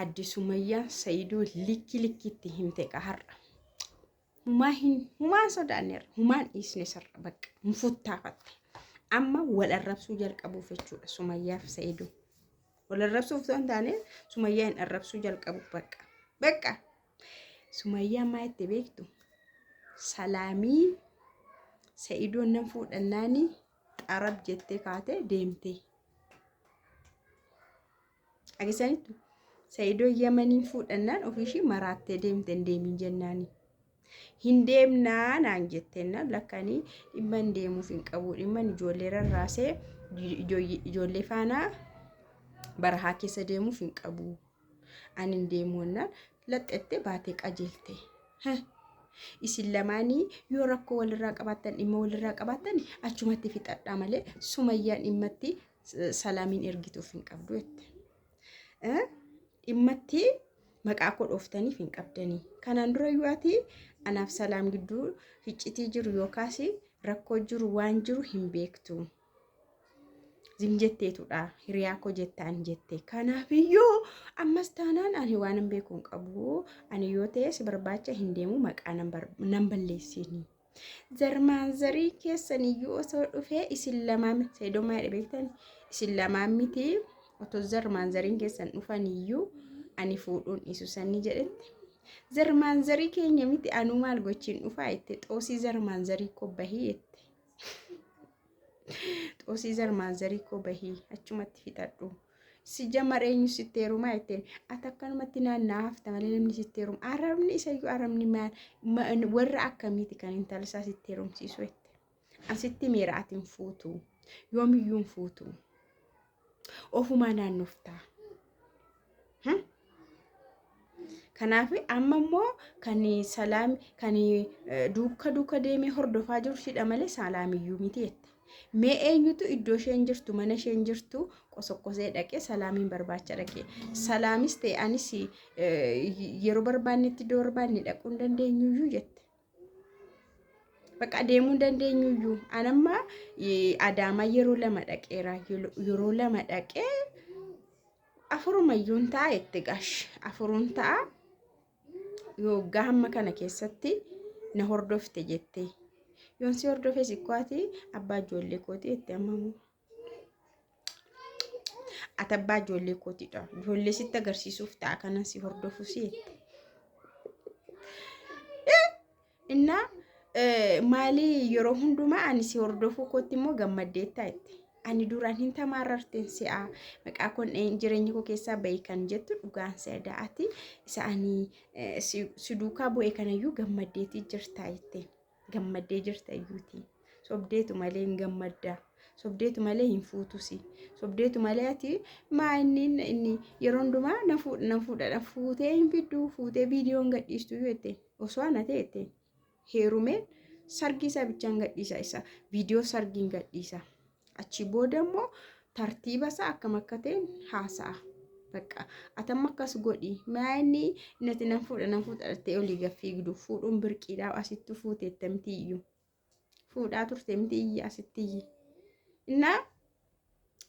addi Sumayyaa Saidoo likkitti himte qaharra. Humaan sodaaneera. Humaan dhiisne sarara bakka mufuttaafatte. Amma wal arrabsuu jalqabuuf jechuudha Sumayyaaf Saidoo. Wal arrabsuuf osoo hin taane Sumayyaa hin arrabsuu jalqabuuf bakka. Sumayyaa maa itti beektu? Salaamii Saidoo nan fuudhannaani xarab jettee kaatee deemte. Agisanitu Saidoo Yamaniin fuudhannaan ofiishii maraattee deemte hin deemin jennaani. Hin deemnaa naan jetteenna lakkanii dhimma hin deemuuf hin qabu. Dhimma ijoollee rarraasee ijoollee faanaa barahaa keessa deemuuf hin qabu. Ani hin deemuunna laxxettee baatee qajeelte. Isin lamaanii yoo rakkoo walirraa qabaattan dhimma walirraa qabaattan achumatti fixadhaa malee Sumayyaan dhimmatti Salaamiin ergituuf hin qabdu jette. Dhimmatti maqaa koo dhooftaniif hin qabdanii. Kanaan dura yoo ati anaaf Salaam gidduu ficcitii jiru yookaas rakkoo jiru waan jiru hin beektu. Zim jetteetudha hiriyaa koo jettaan jette. Kanaafiyyuu ammas taanaan ani waan hin beeku hin qabu. Ani yoo ta'e si barbaacha hin deemu maqaa nan balleessini. Zarmaan zarii keessaniyyuu osoo dhufee isin lamaan Saidoo maa jedhe beektani? Isin lamaan miti otoo zarmaan zariin keessan dhufaniyyuu ani fuudhuun isu sanii jedhetti. Zarmaan zarii keenya miti anuu maal gochiin dhufaa jette xoosii zarmaan zarii koo bahii jette. Xoosii zarmaan zarii koo bahii achumatti fixadhu. Si jamara eenyu sitti heerumaa jetteen ati akkanumatti naannaa hafta malee namni sitti heerumu. Arabni isayyuu arabni maal warra akkamiiti kan intala isaa sitti heerumsiisu jette. Asitti meera ati hin fuutu yoomiyyuu hin fuutu. Ofumaa naannoftaa. Kanaaf amma immoo kan Salaam kan duuka deemee hordofaa jiru shidha malee Salaamiyyuu miti jette. Mee eenyutu iddoo isheen jirtu mana isheen jirtu qosoqqosee dhaqee Salaamiin barbaacha dhaqee. Salaamis ta'e anis yeroo barbaannetti iddoo barbaanne dhaquu hin dandeenyuyyuu jette. Bakka deemuu hin dandeenyuyyuu. Anamma Adaamaa yeroo lama dhaqeera. Yeroo lama dhaqee afurumayyuun ta'a jette gash. Afuruun ta'a. Yoggaa hamma kana keessatti na hordofte jette. Yoon si hordofee sikkooti abbaa ijoollee kooti jette ammamoo. Ati abbaa ijoollee kootidha. Ijoollee sitti agarsiisuuf ta'a kana si hordofu si jette. Innaa maali yeroo hundumaa ani si hordofuu kootti immoo gammaddeetta jette. Ani duraan hin tamaararteen si'a maqaa kun jireenya koo keessaa bahi kan jettu dhugaan seedaa ati isa ani si duukaa bu'ee kanayyuu gammaddeetii jirta jette. Gammaddee jirta iyyuuti. Sobdeetu malee hin gammaddaa. Sobdeetu malee hin fuutusi. Sobdeetu malee ati maa inni yeroo hundumaa na fuudha fuutee hin fidduu fuutee viidiyoon gadhiistu jette. Osoo ana ta'e heerumeen sargii isaa bichaan gadhiisa isa viidiyoo sargiin gadhiisa. Achi booda immoo tartiiba isaa akkam akka ta'e haasa'a. Bakka atam akkas godhi maa inni nati nan fuudha ta'e olii gaffiigdu fuudhuun birqiidhaa asitti fuuteetta miti iyyuu. Fuudhaa turte miti iyyi asitti iyyi. Innaa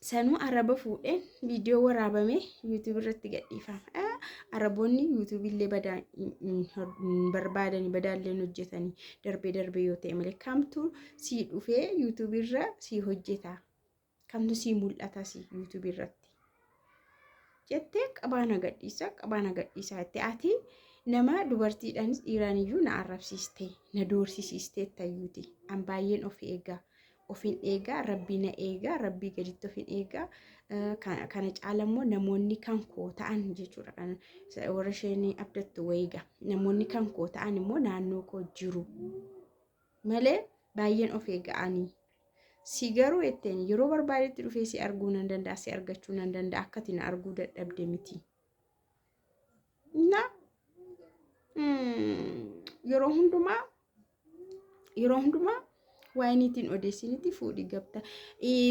sanuu araba fuudheen viidiyoo waraabamee YouTube irratti gadhiifama. Araboonni YouTube illee barbaadanii badaalleen hojjetanii darbee yoo ta'e malee kamtu si dhufee YouTube irra si hojjeta. Kamtu si mul'ata si YouTube irratti. Jettee qabaana gadhiisaa jettee ati nama dubartiidhaanis dhiiraaniyyuu na arrabsiiste na doorsisiiste tayyuuti. An baay'een of eegaa. Ofin eegaa rabbii na eegaa rabbii gaditti ofin eegaa kana caalammoo namoonni kan koo ta'an jechuudha kan warra isheen abdattu wayiga namoonni kan koo ta'an immoo naannoo koo jiru malee baay'een of eega'anii si garuu jetteen yeroo barbaadetti dhufee si arguu nan danda'a si argachuu nan danda'a akkati na arguu dadhabde miti na yeroo hundumaa waayiniitiin odeessinitti fuudhi gabta.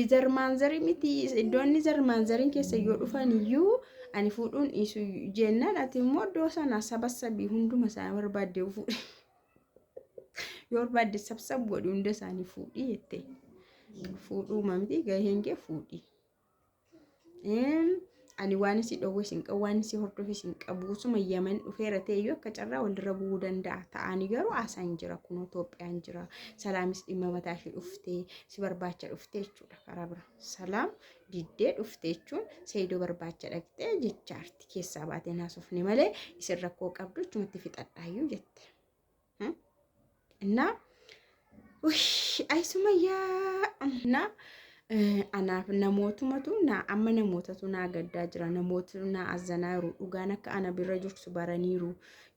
Zarmaan zarii miti iddoonni zarmaan zariin keessa yoo dhufan iyyuu ani fuudhuun isu jennaan ati immoo iddoo sana sabassabii hunduma isaa barbaadde fuudhi. Yoo barbaadde sabsab godhi hunda isaanii fuudhi jette. Fuudhuma miti gaheen kee fuudhi. ani waan si dhowwe sin qabu waan si hordofe sin qabu suma yaman dhufeera ta'eyyuu akka carraa walirra bu'uu danda'a ta'anii garuu haasaan jira kun Itoophiyaan jira salaamis dhimma mataa ishee dhuftee si barbaacha dhuftee jechuudha karaa bira salaam diddee dhuftee jechuun seedoo barbaacha dhaqxee jechaarti keessaa baatee naasofne malee isin rakkoo qabdu achumatti fixadhaayyuu jette እና ay sumayyaa እና anaaf namootumatu na amma namootatu na gaddaa jira namoota na azanaaru dhugaan akka ana birra jirtu baraniiru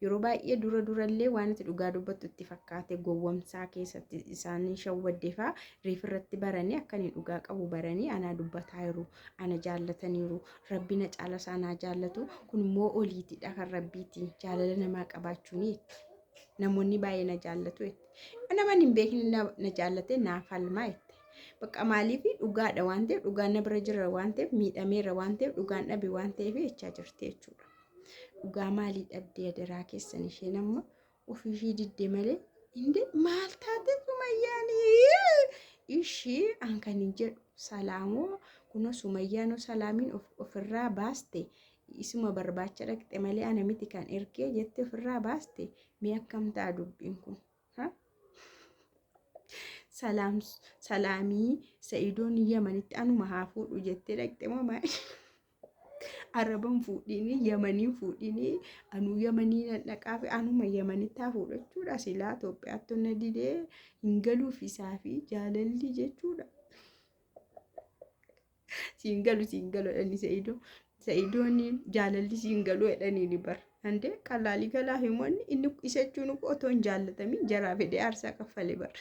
yeroo baay'ee durallee waan itti dhugaa dubbattu itti fakkaate gowwomsaa keessatti isaanii shawwaddeefaa riifirratti baranii akkanii dhugaa qabu baranii ana dubbataa jiru ana jaallataniiru rabbi na caala isaanaa jaallatu kun immoo oliitidha kan rabbiiti jaalala namaa qabaachuuni namoonni baay'ee na jaallatu nama hin beekne na jaallate naaf falmaa bakka maaliifi dhugaadha waan ta'eef dhugaan na bira jira waan ta'eef miidhameera waan ta'eef dhugaan dhabe waan ta'eef jechaa jirti jechuudha. Dhugaa maalii dhabdee adaraa keessan isheen amma ofii diddee malee inde maal taate Sumayyaan ishii an kan jedhu salaamoo kunoo Sumayyaan salaamiin ofirraa baaste isuma barbaacha dhaqxe malee ana miti kan ergee jette ofirraa baaste mee akkam ta'a dubbiin kun salaamii sa'idoon yamanitti anuma haa fuudhu jettee dhaqxe moo maal araban fuudhini yamanii fuudhini anu yamanii dhaqaa fi anuma yamanitti haa fuudhu jechuudha silaa Itoophiyaatti onna didee hin galuuf isaa fi jaalalli jechuudha siin galu jedhani sa'idoon jaalalli siin galu jedhanii ni bar ande qalaalii galaa himoonni inni isa jechuun otoo hin jaallatamin jaraa fedhee aarsaa kaffalee bar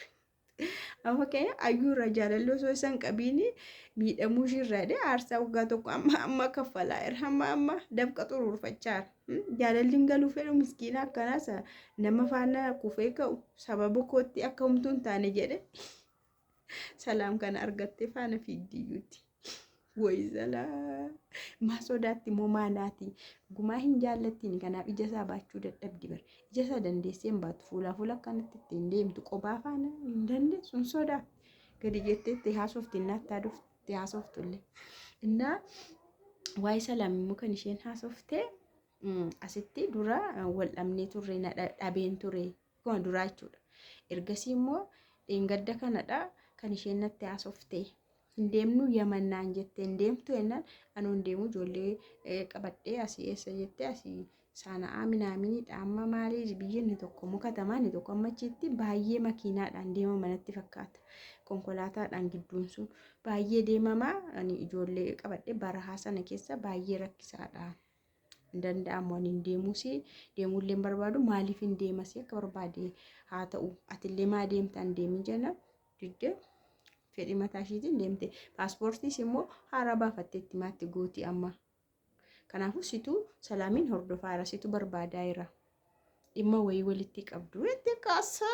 amma kaya ayyuurra jaalalli osoo isaan qabiini miidhamuu shirraadhe aarsaa waggaa tokko amma kaffalaa jira amma dabqa xuruurfachaa jaalalli galuu fedhu miskiina akkanaas nama faana kufee ka'u sababa kootti akka humtuun taane jedhe salaam kana argattee faana fiiddiyyuuti ወይዘላ ማሶዳቲ ሞማናቲ ጉማሂን ጃለቲን ከናብ ኢጀሳ ባቹ ደደብዲ በር ኢጀሳ ደንዴሴን ባት ፉላ ካንት እንደምቱ ቆባፋና እንደንደ ሱንሶዳ ገዲጀቴ ሃሶፍቲና ታዱፍ ያሶፍቱል እና ዋይ ሰላም ሙከን ሸን ሃሶፍቴ አስቲ ዱራ ወልአምኔ ቱሬና ዳቤን ቱሬ ኮን ዱራቹ ኤርገሲሞ እንገደ ከነዳ ከንሸነት ያሶፍቴ እንደምኑ የመናን ጀቴ እንደምቱ እናን አኑ እንደሙ ጆሌ ቀበዴ አሲኤስ ጀቴ አሲ ሳና አሚናሚኒ ዳማ ማሊ ቢየን ተኮሙ ከተማን ተኮመቺቲ ባየ መኪና ዳን ደማ መነቲ ፈካት ኮንኮላታ ዳን ግዱንሱ ባየ ደማማ አኒ ጆሌ ቀበዴ በረሃሰነ ኬሳ ባየ ረክሳዳ እንደንዳሞን እንደሙሲ ደሙልን በርባዱ ማሊፍ እንደመሲ ከበርባዴ ሃተኡ አትሌማ ደምታ እንደሚጀና ድደ fedhi mataa isheetiin deemte paaspoortii immoo haaraa baafatteetti maatti gooti amma kanaafuu situ salaamiin hordofaara situ barbaadaa jira dhimma wayii walitti qabdu itti kaasa